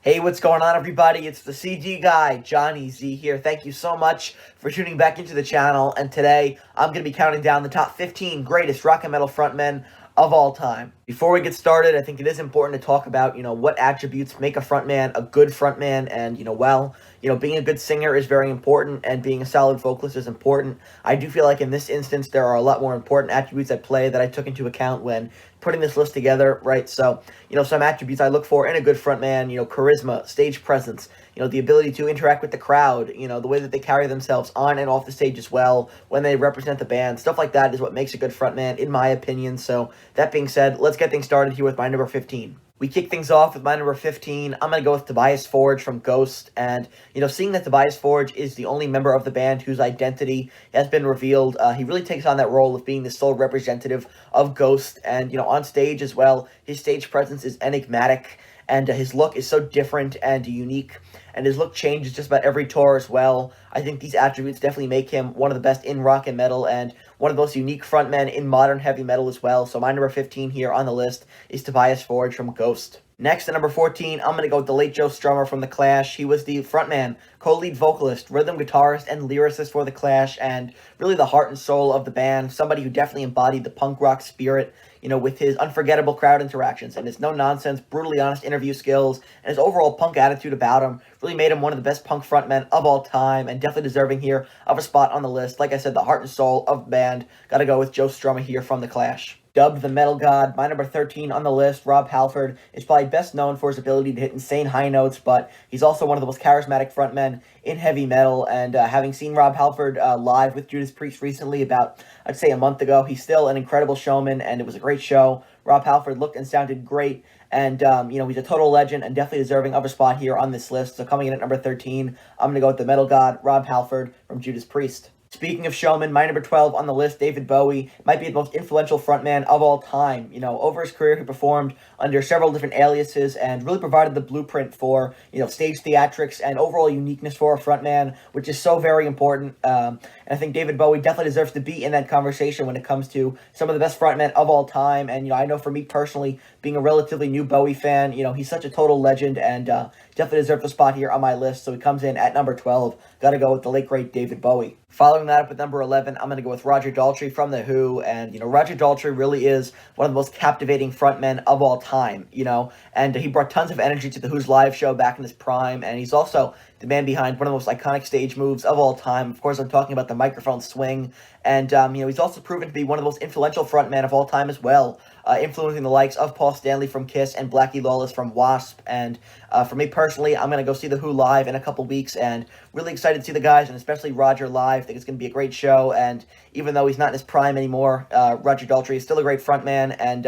Hey, what's going on, everybody? It's the CG guy, Johnny Z here. Thank you so much for tuning back into the channel. And today, I'm going to be counting down the top 15 greatest rock and metal frontmen of all time. Before we get started, I think it is important to talk about, what attributes make a frontman a good frontman. And, being a good singer is very important, and being a solid vocalist is important. I do feel like in this instance, there are a lot more important attributes at play that I took into account when putting this list together, right? So, some attributes I look for in a good frontman, charisma, stage presence, the ability to interact with the crowd, the way that they carry themselves on and off the stage as well when they represent the band. Stuff like that is what makes a good frontman, in my opinion. So, that being said, let's get things started here with my number 15. We kick things off with my number 15. I'm going to go with Tobias Forge from Ghost. And, seeing that Tobias Forge is the only member of the band whose identity has been revealed, he really takes on that role of being the sole representative of Ghost. And, on stage as well, his stage presence is enigmatic, and his look is so different and unique. And his look changes just about every tour as well. I think these attributes definitely make him one of the best in rock and metal, and one of the most unique frontmen in modern heavy metal as well. So my number 15 here on the list is Tobias Forge from Ghost. Next, at number 14, I'm going to go with the late Joe Strummer from The Clash. He was the frontman, co-lead vocalist, rhythm guitarist, and lyricist for The Clash, and really the heart and soul of the band. Somebody who definitely embodied the punk rock spirit, with his unforgettable crowd interactions and his no-nonsense, brutally honest interview skills, and his overall punk attitude about him really made him one of the best punk frontmen of all time, and definitely deserving here of a spot on the list. Like I said, the heart and soul of the band. Gotta go with Joe Strummer here from The Clash. Dubbed the Metal God, my number 13 on the list, Rob Halford, is probably best known for his ability to hit insane high notes, but he's also one of the most charismatic frontmen in heavy metal, and having seen Rob Halford live with Judas Priest recently, about, I'd say, a month ago, he's still an incredible showman, and it was a great show. Rob Halford looked and sounded great, and, he's a total legend and definitely deserving of a spot here on this list. So coming in at number 13, I'm going to go with the Metal God, Rob Halford from Judas Priest. Speaking of showmen, my number 12 on the list, David Bowie, might be the most influential frontman of all time. Over his career, he performed under several different aliases and really provided the blueprint for, stage theatrics and overall uniqueness for a frontman, which is so very important. And I think David Bowie definitely deserves to be in that conversation when it comes to some of the best frontmen of all time. And, I know for me personally, being a relatively new Bowie fan, he's such a total legend, and definitely deserves a spot here on my list. So he comes in at number 12. Got to go with the late, great David Bowie. Following that up with number 11, I'm going to go with Roger Daltrey from The Who. And, Roger Daltrey really is one of the most captivating frontmen of all time, and he brought tons of energy to The Who's live show back in his prime. And he's also the man behind one of the most iconic stage moves of all time. Of course, I'm talking about the microphone swing. And, he's also proven to be one of the most influential frontmen of all time as well, influencing the likes of Paul Stanley from Kiss and Blackie Lawless from Wasp. And for me personally, I'm going to go see The Who live in a couple weeks, and really excited to see the guys, and especially Roger live. I think it's going to be a great show, and even though he's not in his prime anymore, Roger Daltrey is still a great frontman, and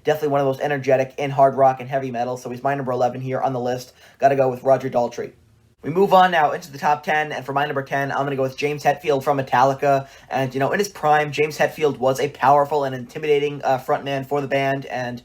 definitely one of the most energetic in hard rock and heavy metal. So he's my number 11 here on the list. Got to go with Roger Daltrey. We move on now into the top 10, and for my number 10, I'm going to go with James Hetfield from Metallica. And, in his prime, James Hetfield was a powerful and intimidating frontman for the band, and,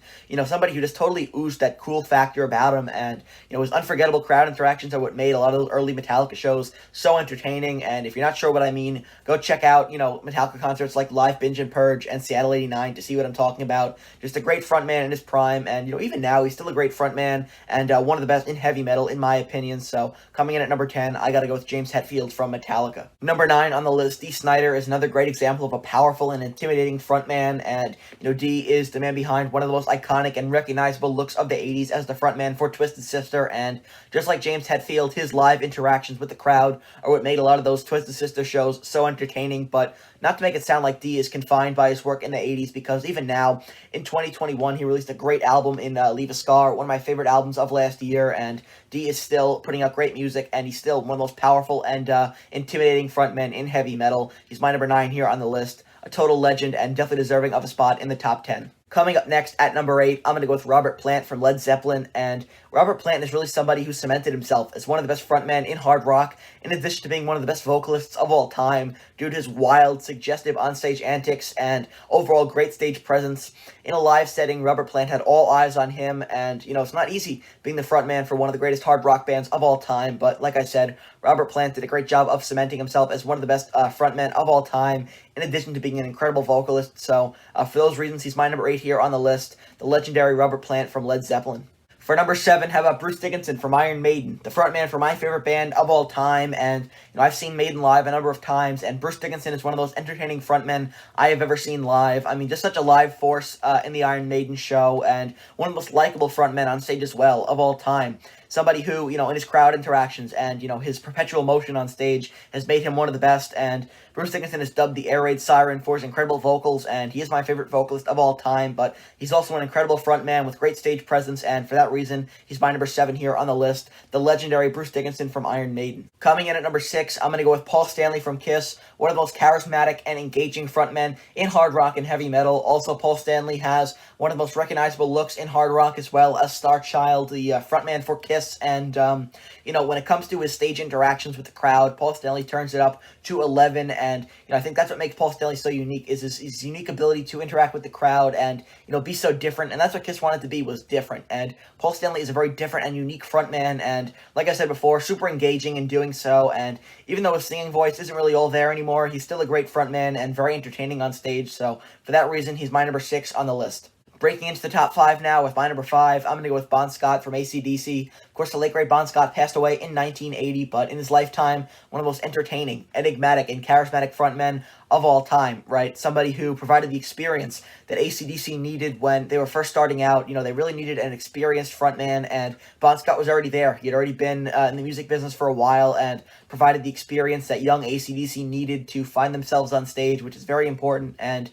somebody who just totally oozed that cool factor about him, and, his unforgettable crowd interactions are what made a lot of those early Metallica shows so entertaining. And if you're not sure what I mean, go check out, Metallica concerts like Live Binge and Purge and Seattle 89 to see what I'm talking about. Just a great frontman in his prime, and, even now, he's still a great frontman, and one of the best in heavy metal, in my opinion. So, coming in at number 10, I gotta go with James Hetfield from Metallica. Number 9 on the list, Dee Snider is another great example of a powerful and intimidating frontman, and, Dee is the man behind one of the most iconic and recognizable looks of the 80s as the frontman for Twisted Sister, and just like James Hetfield, his live interactions with the crowd are what made a lot of those Twisted Sister shows so entertaining. But not to make it sound like Dee is confined by his work in the 80s, because even now, in 2021, he released a great album in Leave a Scar, one of my favorite albums of last year, and Dee is still putting out great music, and he's still one of the most powerful and intimidating frontmen in heavy metal. He's my number 9 here on the list. A total legend, and definitely deserving of a spot in the top 10. Coming up next at number 8, I'm going to go with Robert Plant from Led Zeppelin, and Robert Plant is really somebody who cemented himself as one of the best frontmen in hard rock, in addition to being one of the best vocalists of all time, due to his wild, suggestive onstage antics and overall great stage presence. In a live setting, Robert Plant had all eyes on him, and, it's not easy being the frontman for one of the greatest hard rock bands of all time, but like I said, Robert Plant did a great job of cementing himself as one of the best frontmen of all time, in addition to being an incredible vocalist. So, for those reasons, he's my number 8 here on the list, the legendary Robert Plant from Led Zeppelin. For number 7, how about Bruce Dickinson from Iron Maiden, the frontman for my favorite band of all time, and I've seen Maiden live a number of times, and Bruce Dickinson is one of the most entertaining frontmen I have ever seen live. I mean, just such a live force in the Iron Maiden show, and one of the most likable frontmen on stage as well of all time. Somebody who, in his crowd interactions and, his perpetual motion on stage has made him one of the best, and Bruce Dickinson is dubbed the Air Raid Siren for his incredible vocals, and he is my favorite vocalist of all time, but he's also an incredible frontman with great stage presence, and for that reason, he's my number 7 here on the list, the legendary Bruce Dickinson from Iron Maiden. Coming in at number 6, I'm going to go with Paul Stanley from Kiss, one of the most charismatic and engaging frontmen in hard rock and heavy metal. Also, Paul Stanley has one of the most recognizable looks in hard rock as well as Star Child, the frontman for Kiss, and, when it comes to his stage interactions with the crowd, Paul Stanley turns it up to 11, and, I think that's what makes Paul Stanley so unique, is his unique ability to interact with the crowd and, be so different, and that's what Kiss wanted to be, was different, and Paul Stanley is a very different and unique frontman, and, like I said before, super engaging in doing so, and even though his singing voice isn't really all there anymore, he's still a great frontman and very entertaining on stage, so for that reason, he's my number 6 on the list. Breaking into the top 5 now with my number 5, I'm going to go with Bon Scott from ACDC. Of course, the late great Bon Scott passed away in 1980, but in his lifetime, one of the most entertaining, enigmatic, and charismatic frontmen of all time, right? Somebody who provided the experience that ACDC needed when they were first starting out. They really needed an experienced frontman, and Bon Scott was already there. He had already been in the music business for a while and provided the experience that young ACDC needed to find themselves on stage, which is very important. And,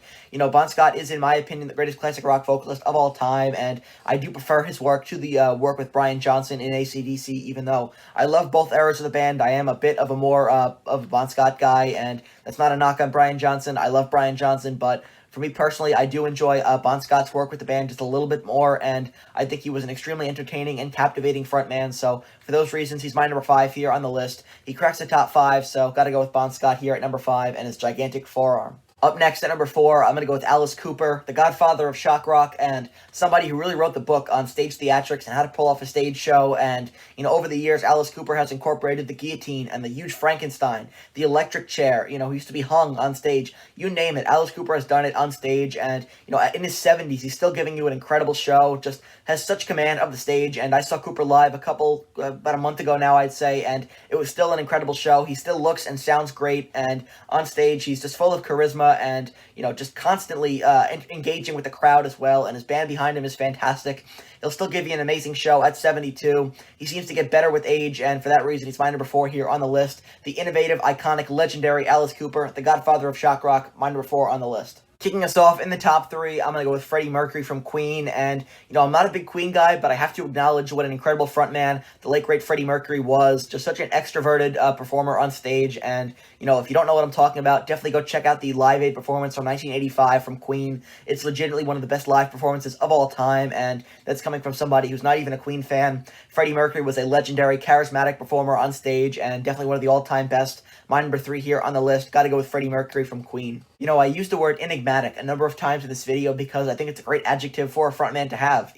Bon Scott is, in my opinion, the greatest classic rock vocalist of all time, and I do prefer his work to the work with Brian Johnson in ACDC, even though I love both eras of the band. I am a bit of a more of a Bon Scott guy, and that's not a knock on Brian Johnson. I love Brian Johnson, but for me personally, I do enjoy Bon Scott's work with the band just a little bit more, and I think he was an extremely entertaining and captivating frontman, so for those reasons, he's my number 5 here on the list. He cracks the top 5, so gotta go with Bon Scott here at number 5 and his gigantic forearm. Up next at number 4, I'm going to go with Alice Cooper, the godfather of shock rock, and somebody who really wrote the book on stage theatrics and how to pull off a stage show. And, over the years, Alice Cooper has incorporated the guillotine and the huge Frankenstein, the electric chair, who used to be hung on stage. You name it, Alice Cooper has done it on stage, and, in his 70s, he's still giving you an incredible show, just has such command of the stage. And I saw Cooper live about a month ago now, I'd say, and it was still an incredible show. He still looks and sounds great, and on stage, he's just full of charisma and, just constantly engaging with the crowd as well, and his band behind him is fantastic. He'll still give you an amazing show at 72. He seems to get better with age, and for that reason, he's my number 4 here on the list. The innovative, iconic, legendary Alice Cooper, the godfather of shock rock, my number 4 on the list. Kicking us off in the top 3, I'm going to go with Freddie Mercury from Queen, and, I'm not a big Queen guy, but I have to acknowledge what an incredible frontman the late, great Freddie Mercury was. Just such an extroverted performer on stage, and, if you don't know what I'm talking about, definitely go check out the Live Aid performance from 1985 from Queen. It's legitimately one of the best live performances of all time, and that's coming from somebody who's not even a Queen fan. Freddie Mercury was a legendary, charismatic performer on stage, and definitely one of the all-time best. My number 3 here on the list, gotta go with Freddie Mercury from Queen. I used the word enigmatic a number of times in this video because I think it's a great adjective for a frontman to have,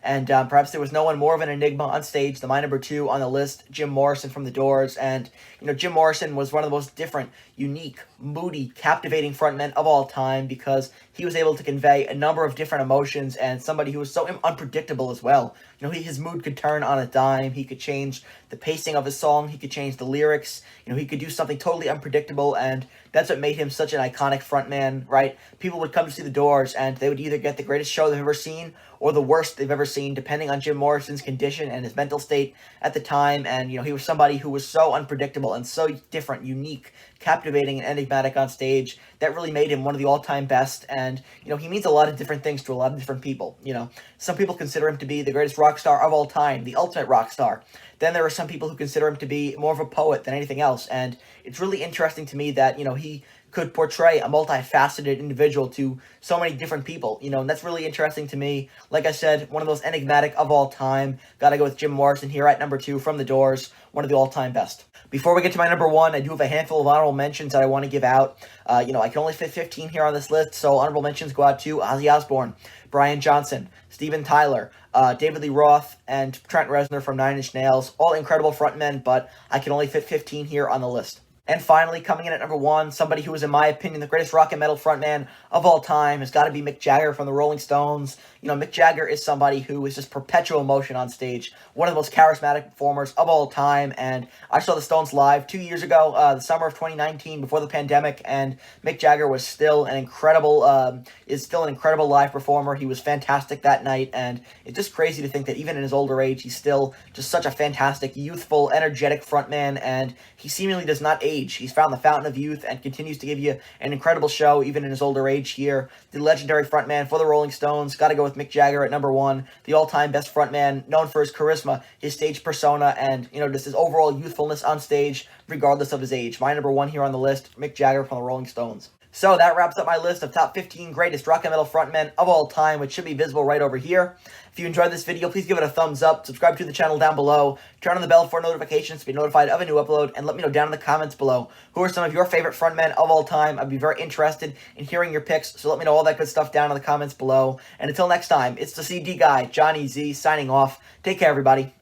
and perhaps there was no one more of an enigma on stage than my number 2 on the list, Jim Morrison from The Doors, and, Jim Morrison was one of the most different, unique, moody, captivating frontmen of all time because he was able to convey a number of different emotions and somebody who was so unpredictable as well. His mood could turn on a dime, he could change the pacing of his song, he could change the lyrics, he could do something totally unpredictable, and that's what made him such an iconic frontman, right? People would come to see The Doors, and they would either get the greatest show they've ever seen or the worst they've ever seen, depending on Jim Morrison's condition and his mental state at the time, and, he was somebody who was so unpredictable and so different, unique, captivating, and enigmatic on stage. That really made him one of the all-time best, and, he means a lot of different things to a lot of different people, Some people consider him to be the greatest rock star of all time, the ultimate rock star. Then there are some people who consider him to be more of a poet than anything else, and it's really interesting to me that, he could portray a multifaceted individual to so many different people, and that's really interesting to me. Like I said, one of the most enigmatic of all time. Gotta go with Jim Morrison here at number 2 from The Doors, one of the all-time best. Before we get to my number 1, I do have a handful of honorable mentions that I want to give out. I can only fit 15 here on this list, so honorable mentions go out to Ozzy Osbourne, Brian Johnson, Steven Tyler, David Lee Roth, and Trent Reznor from Nine Inch Nails. All incredible frontmen, but I can only fit 15 here on the list. And finally, coming in at number 1, somebody who is, in my opinion, the greatest rock and metal frontman of all time has got to be Mick Jagger from the Rolling Stones. You know, Mick Jagger is somebody who is just perpetual motion on stage, one of the most charismatic performers of all time, and I saw the Stones live 2 years ago, the summer of 2019, before the pandemic, and Mick Jagger was still an incredible live performer. He was fantastic that night, and it's just crazy to think that even in his older age, he's still just such a fantastic, youthful, energetic frontman, and he seemingly does not age. He's found the fountain of youth and continues to give you an incredible show even in his older age here. The legendary frontman for the Rolling Stones, got to go with Mick Jagger at number 1, the all-time best frontman, known for his charisma, his stage persona, and, you know, just his overall youthfulness on stage, regardless of his age. My number 1 here on the list, Mick Jagger from the Rolling Stones. So that wraps up my list of top 15 greatest rock and metal frontmen of all time, which should be visible right over here. If you enjoyed this video, please give it a thumbs up, subscribe to the channel down below, turn on the bell for notifications to be notified of a new upload, and let me know down in the comments below who are some of your favorite frontmen of all time. I'd be very interested in hearing your picks, so let me know all that good stuff down in the comments below. And until next time, it's the CD guy, Johnny Z, signing off. Take care, everybody.